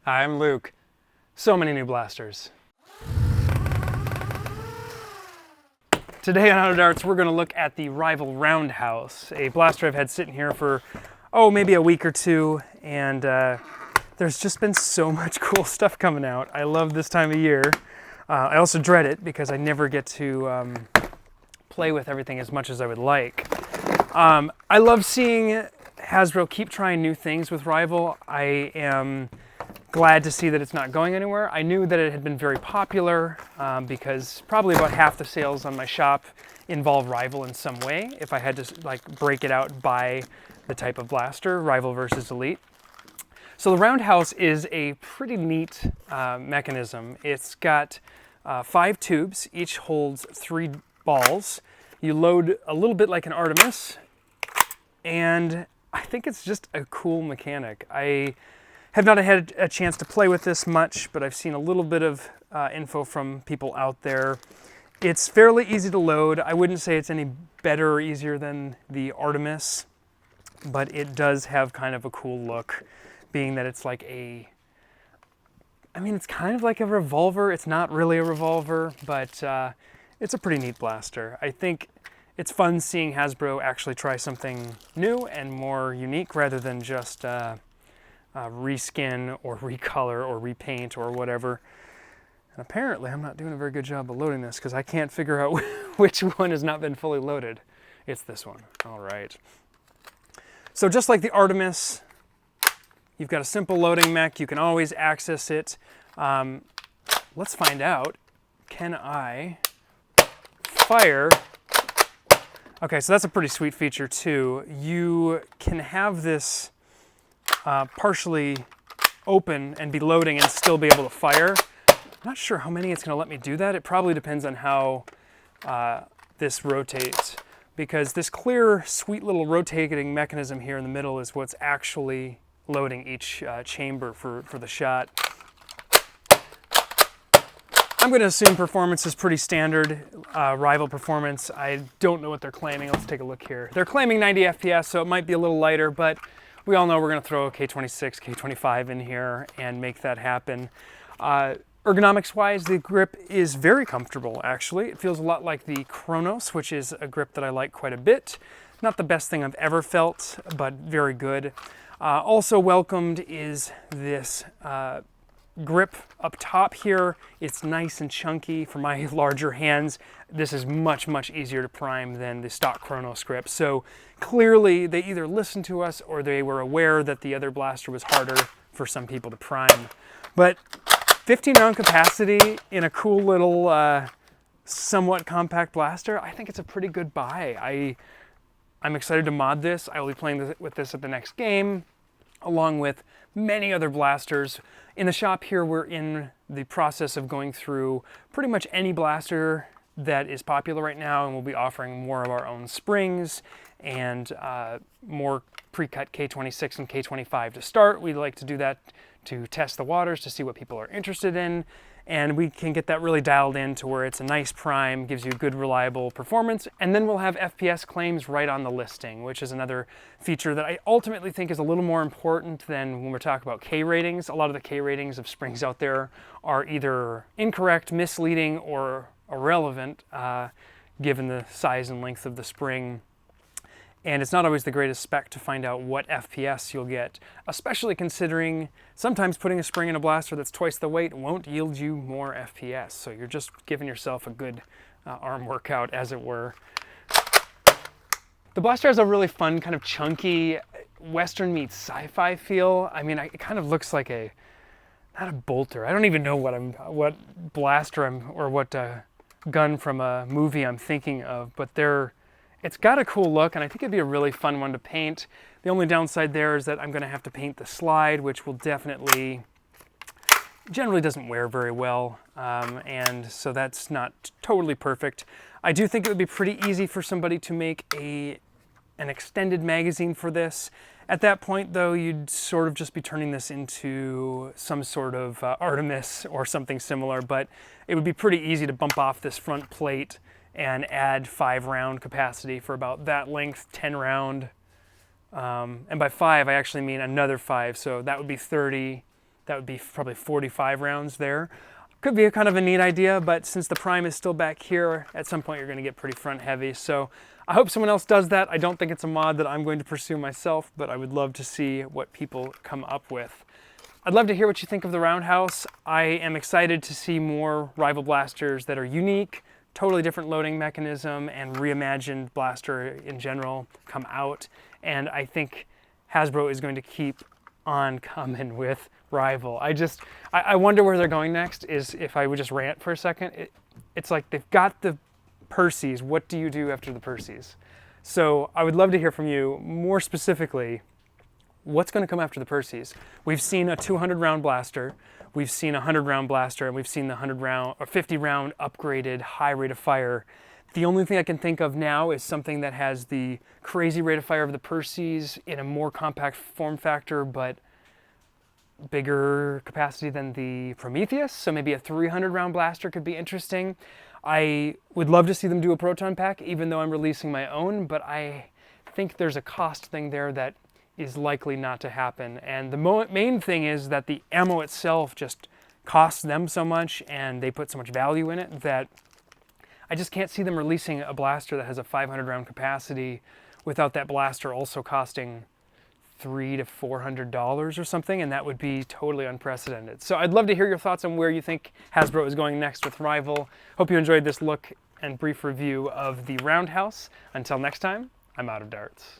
Hi, I'm Luke. So many new blasters. Today on Auto Darts, we're going to look at the Rival Roundhouse, a blaster I've had sitting here for, maybe a week or two, and there's just been so much cool stuff coming out. I love this time of year. I also dread it because I never get to play with everything as much as I would like. I love seeing Hasbro keep trying new things with Rival. I am glad to see that it's not going anywhere. I knew that it had been very popular because probably about half the sales on my shop involve Rival in some way. If I had to break it out by the type of blaster, Rival versus Elite. So the Roundhouse is a pretty neat mechanism. It's got 5 tubes, each holds 3 balls. You load a little bit like an Artemis, and I think it's just a cool mechanic. I have not had a chance to play with this much, but I've seen a little bit of info from people out there. It's fairly easy to load. I wouldn't say it's any better or easier than the Artemis, but it does have kind of a cool look, being that it's like it's kind of like a revolver. It's not really a revolver, but it's a pretty neat blaster. I think it's fun seeing Hasbro actually try something new and more unique rather than just reskin or recolor or repaint or whatever. And apparently I'm not doing a very good job of loading this because I can't figure out which one has not been fully loaded. It's this one. All right. So just like the Artemis, you've got a simple loading mech. You can always access it. Let's find out. Can I fire? Okay, so that's a pretty sweet feature too. You can have this partially open and be loading and still be able to fire. I'm not sure how many it's going to let me do that. It probably depends on how this rotates, because this clear, sweet little rotating mechanism here in the middle is what's actually loading each chamber for the shot. I'm going to assume performance is pretty standard, Rival performance. I don't know what they're claiming. Let's take a look here. They're claiming 90 FPS, so it might be a little lighter, but we all know we're going to throw a K26, K25 in here and make that happen. Ergonomics-wise, the grip is very comfortable, actually. It feels a lot like the Kronos, which is a grip that I like quite a bit. Not the best thing I've ever felt, but very good. Also welcomed is this grip up top here. It's nice and chunky for my larger hands. This is much, much easier to prime than the stock Kronos grip. So clearly they either listened to us or they were aware that the other blaster was harder for some people to prime. But 15 round capacity in a cool little somewhat compact blaster, I think it's a pretty good buy. I'm excited to mod this. I will be playing with this at the next game, along with many other blasters. In the shop here, we're in the process of going through pretty much any blaster that is popular right now, and we'll be offering more of our own springs and more pre-cut K26 and K25 to start. We'd like to do that to test the waters, to see what people are interested in, and we can get that really dialed in to where it's a nice prime, gives you good reliable performance, and then we'll have FPS claims right on the listing, which is another feature that I ultimately think is a little more important than when we're talking about K ratings. A lot of the K ratings of springs out there are either incorrect, misleading, or irrelevant given the size and length of the spring. And it's not always the greatest spec to find out what FPS you'll get, especially considering sometimes putting a spring in a blaster that's twice the weight won't yield you more FPS. So you're just giving yourself a good arm workout, as it were. The blaster has a really fun, kind of chunky, Western meets sci-fi feel. I mean, it kind of looks like not a bolter. I don't even know what blaster or what gun from a movie I'm thinking of, but it's got a cool look, and I think it'd be a really fun one to paint. The only downside there is that I'm going to have to paint the slide, which will generally doesn't wear very well, and so that's not totally perfect. I do think it would be pretty easy for somebody to make an extended magazine for this. At that point, though, you'd sort of just be turning this into some sort of Artemis or something similar, but it would be pretty easy to bump off this front plate and add 5 round capacity for about that length, 10 round. And by 5, I actually mean another 5, so that would be 30. That would be probably 45 rounds there. Could be a kind of a neat idea, but since the prime is still back here, at some point you're going to get pretty front heavy. So I hope someone else does that. I don't think it's a mod that I'm going to pursue myself, but I would love to see what people come up with. I'd love to hear what you think of the Roundhouse. I am excited to see more rival blasters that are unique, totally different loading mechanism, and reimagined blaster in general come out. And I think Hasbro is going to keep on coming with rival. I wonder where they're going next. Is if I would just rant for a second, it's like they've got the Perseus. What do you do after the Perseus? So I would love to hear from you more specifically. What's going to come after the Perseus? We've seen a 200 round blaster, we've seen a 100 round blaster, and we've seen the 100 round or 50 round upgraded high rate of fire. The only thing I can think of now is something that has the crazy rate of fire of the Perseus in a more compact form factor, but bigger capacity than the Prometheus. So maybe a 300 round blaster could be interesting. I would love to see them do a proton pack, even though I'm releasing my own, but I think there's a cost thing there that is likely not to happen. And the main thing is that the ammo itself just costs them so much and they put so much value in it that I just can't see them releasing a blaster that has a 500 round capacity without that blaster also costing $300 to $400 or something, and that would be totally unprecedented. So I'd love to hear your thoughts on where you think Hasbro is going next with Rival. Hope you enjoyed this look and brief review of the Roundhouse. Until next time, I'm out of darts.